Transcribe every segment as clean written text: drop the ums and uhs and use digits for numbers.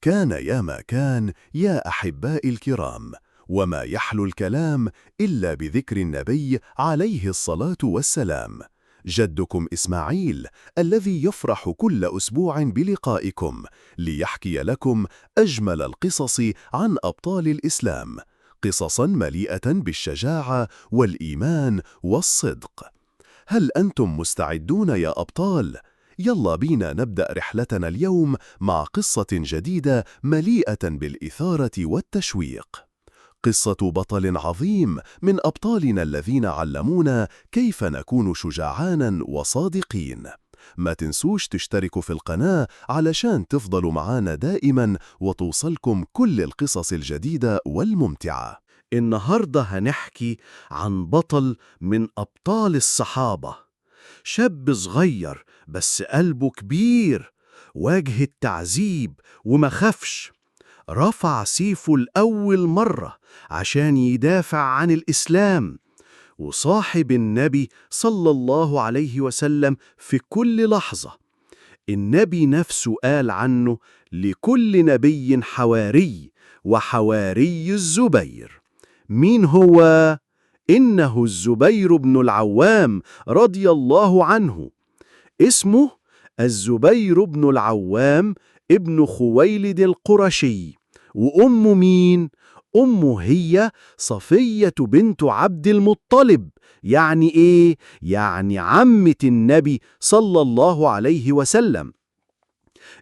كان يا ما كان يا أحبائي الكرام، وما يحلو الكلام إلا بذكر النبي عليه الصلاة والسلام. جدكم إسماعيل الذي يفرح كل أسبوع بلقائكم ليحكي لكم أجمل القصص عن أبطال الإسلام، قصصا مليئة بالشجاعة والإيمان والصدق. هل أنتم مستعدون يا أبطال؟ يلا بينا نبدأ رحلتنا اليوم مع قصة جديدة مليئة بالإثارة والتشويق. قصة بطل عظيم من أبطالنا الذين علمونا كيف نكون شجعانا وصادقين. ما تنسوش تشتركوا في القناة علشان تفضلوا معانا دائما وتوصلكم كل القصص الجديدة والممتعة. النهاردة هنحكي عن بطل من أبطال الصحابة، شاب صغير بس قلبه كبير، واجه التعذيب وما خافش. رفع سيفه لأول مرة عشان يدافع عن الإسلام، وصاحب النبي صلى الله عليه وسلم في كل لحظة. النبي نفسه قال عنه: لكل نبي حواري، وحواري الزبير. مين هو؟ إنه الزبير بن العوام رضي الله عنه. اسمه الزبير بن العوام ابن خويلد القرشي. وأمه مين؟ أمه هي صفية بنت عبد المطلب. يعني إيه؟ يعني عمة النبي صلى الله عليه وسلم.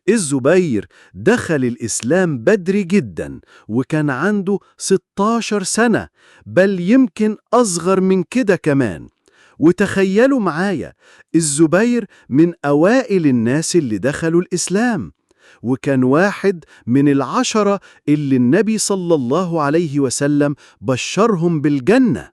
الزبير دخل الإسلام بدري جدا، وكان عنده 16 سنة، بل يمكن أصغر من كده كمان. وتخيلوا معايا، الزبير من أوائل الناس اللي دخلوا الإسلام، وكان واحد من ال10 اللي النبي صلى الله عليه وسلم بشرهم بالجنة.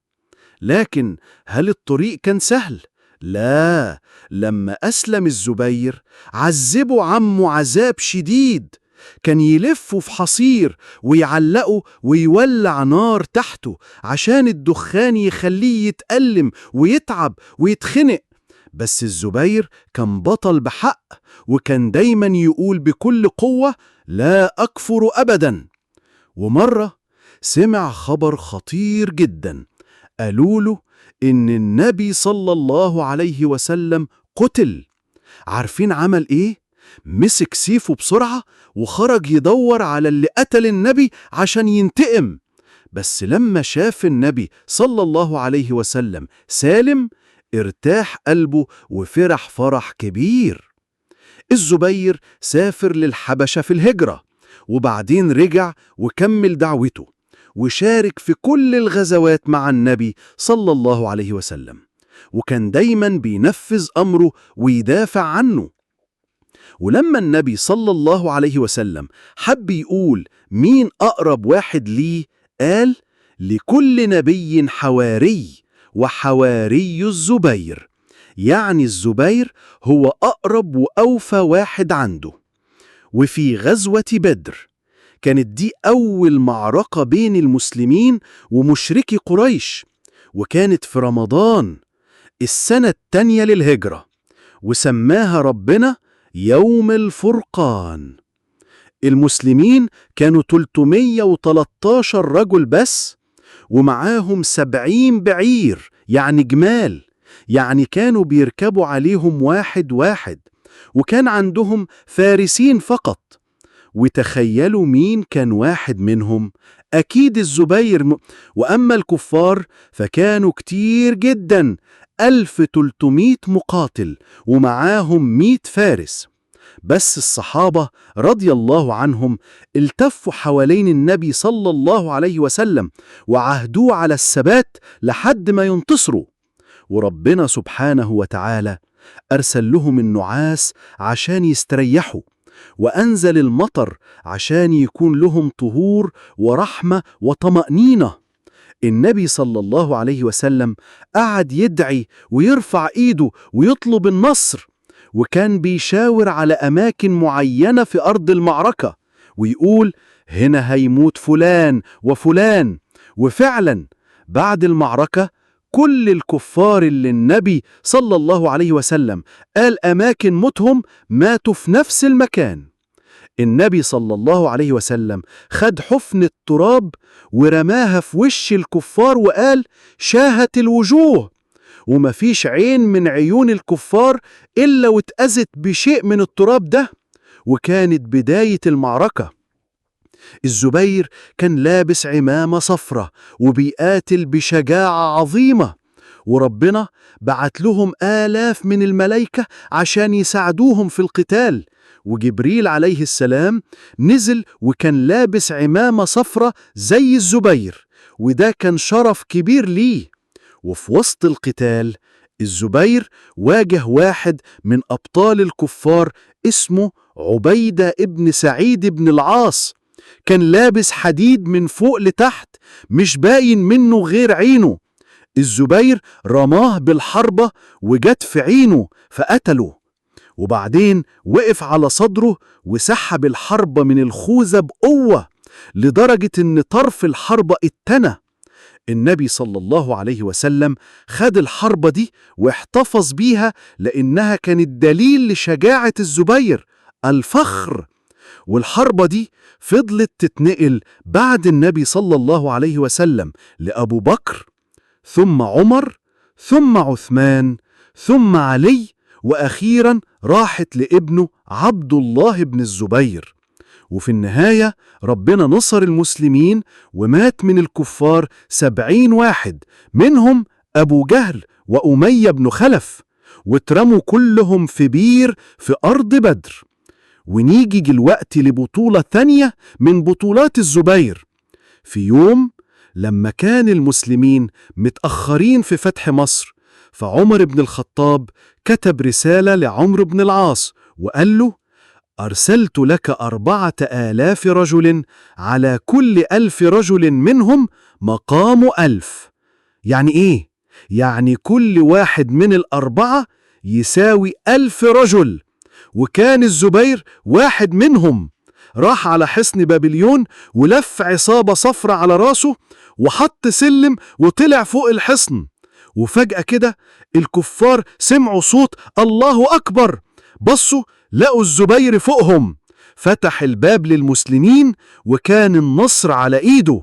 لكن هل الطريق كان سهل؟ لا، لما أسلم الزبير عذبوا عمه عذاب شديد. كان يلفوا في حصير ويعلقوا ويولع نار تحته عشان الدخان يخليه يتألم ويتعب ويتخنق. بس الزبير كان بطل بحق، وكان دايما يقول بكل قوة: لا أكفر أبدا. ومرة سمع خبر خطير جدا، قالوا له إن النبي صلى الله عليه وسلم قتل. عارفين عمل إيه؟ مسك سيفه بسرعة وخرج يدور على اللي قتل النبي عشان ينتقم. بس لما شاف النبي صلى الله عليه وسلم سالم، ارتاح قلبه وفرح فرح كبير. الزبير سافر للحبشة في الهجرة، وبعدين رجع وكمل دعوته، وشارك في كل الغزوات مع النبي صلى الله عليه وسلم، وكان دايما بينفذ أمره ويدافع عنه. ولما النبي صلى الله عليه وسلم حب يقول مين أقرب واحد ليه، قال: لكل نبي حواري، وحواري الزبير. يعني الزبير هو أقرب وأوفى واحد عنده. وفي غزوة بدر كانت دي أول معركة بين المسلمين ومشركي قريش، وكانت في رمضان السنة التانية للهجرة، وسماها ربنا يوم الفرقان. المسلمين كانوا 313 رجل بس، ومعاهم 70 بعير يعني جمال، يعني كانوا بيركبوا عليهم واحد واحد، وكان عندهم فارسين فقط. وتخيلوا مين كان واحد منهم؟ أكيد الزبير. وأما الكفار فكانوا كتير جدا، 1300 مقاتل ومعاهم 100 فارس. بس الصحابة رضي الله عنهم التفوا حوالين النبي صلى الله عليه وسلم وعهدوه على الثبات لحد ما ينتصروا. وربنا سبحانه وتعالى أرسل لهم النعاس عشان يستريحوا، وأنزل المطر عشان يكون لهم طهور ورحمة وطمأنينة. النبي صلى الله عليه وسلم قعد يدعي ويرفع إيده ويطلب النصر، وكان بيشاور على أماكن معينة في أرض المعركة ويقول: هنا هيموت فلان وفلان. وفعلا بعد المعركة كل الكفار اللي النبي صلى الله عليه وسلم قال أماكن موتهم ماتوا في نفس المكان. النبي صلى الله عليه وسلم خد حفنة تراب ورماها في وش الكفار وقال: شاهت الوجوه. ومفيش عين من عيون الكفار إلا واتأذت بشيء من التراب ده. وكانت بداية المعركة. الزبير كان لابس عمامة صفرة وبيقاتل بشجاعة عظيمة، وربنا بعت لهم آلاف من الملائكة عشان يساعدوهم في القتال. وجبريل عليه السلام نزل وكان لابس عمامة صفرة زي الزبير، وده كان شرف كبير ليه. وفي وسط القتال الزبير واجه واحد من أبطال الكفار اسمه عبيدة ابن سعيد بن العاص. كان لابس حديد من فوق لتحت، مش باين منه غير عينه. الزبير رماه بالحربة وجت في عينه فقتله، وبعدين وقف على صدره وسحب الحربة من الخوذة بقوة لدرجة إن طرف الحربة اتنى. النبي صلى الله عليه وسلم خد الحربة دي واحتفظ بيها لأنها كانت دليل لشجاعة الزبير، الفخر. والحربة دي فضلت تتنقل بعد النبي صلى الله عليه وسلم لأبو بكر، ثم عمر، ثم عثمان، ثم علي، وأخيراً راحت لابنه عبد الله بن الزبير. وفي النهاية ربنا نصر المسلمين ومات من الكفار 70 واحد، منهم أبو جهل وأمية بن خلف، واترموا كلهم في بير في أرض بدر. ونيجي دلوقتي لبطولة ثانية من بطولات الزبير. في يوم لما كان المسلمين متأخرين في فتح مصر، فعمر بن الخطاب كتب رسالة لعمرو بن العاص وقال له: أرسلت لك 4000 رجل، على كل 1000 رجل منهم مقام 1000. يعني إيه؟ يعني كل واحد من الأربعة يساوي 1000 رجل. وكان الزبير واحد منهم. راح على حصن بابليون ولف عصابة صفرة على راسه وحط سلم وطلع فوق الحصن. وفجأة كده الكفار سمعوا صوت الله أكبر، بصوا لقوا الزبير فوقهم، فتح الباب للمسلمين وكان النصر على إيده.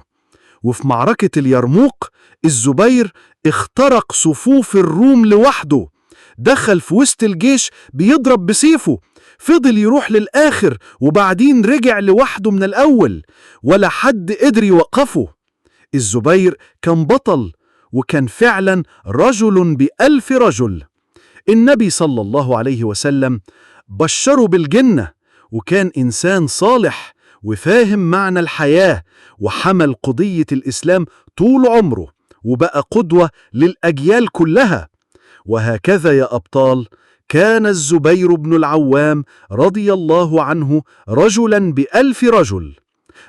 وفي معركة اليرموك الزبير اخترق صفوف الروم لوحده، دخل في وسط الجيش بيضرب بسيفه، فضل يروح للآخر وبعدين رجع لوحده من الأول، ولا حد قدر يوقفه. الزبير كان بطل، وكان فعلا رجل ب1000 رجل. النبي صلى الله عليه وسلم بشره بالجنة، وكان إنسان صالح وفاهم معنى الحياة، وحمل قضية الإسلام طول عمره وبقى قدوة للأجيال كلها. وهكذا يا أبطال، كان الزبير بن العوام رضي الله عنه رجلا ب1000 رجل،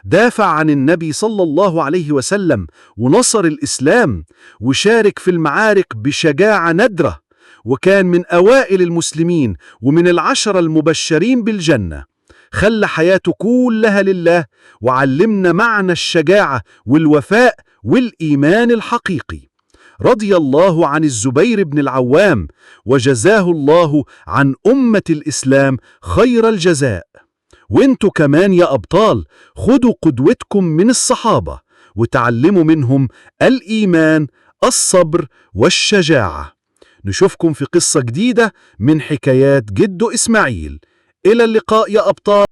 دافع عن النبي صلى الله عليه وسلم ونصر الإسلام، وشارك في المعارك بشجاعة نادرة، وكان من أوائل المسلمين ومن ال10 المبشرين بالجنة. خلى حياته كلها لله، وعلمنا معنى الشجاعة والوفاء والإيمان الحقيقي. رضي الله عن الزبير بن العوام، وجزاه الله عن أمة الإسلام خير الجزاء. وانتوا كمان يا أبطال خدوا قدوتكم من الصحابة وتعلموا منهم الإيمان، الصبر والشجاعة. نشوفكم في قصة جديدة من حكايات جدو إسماعيل. إلى اللقاء يا أبطال.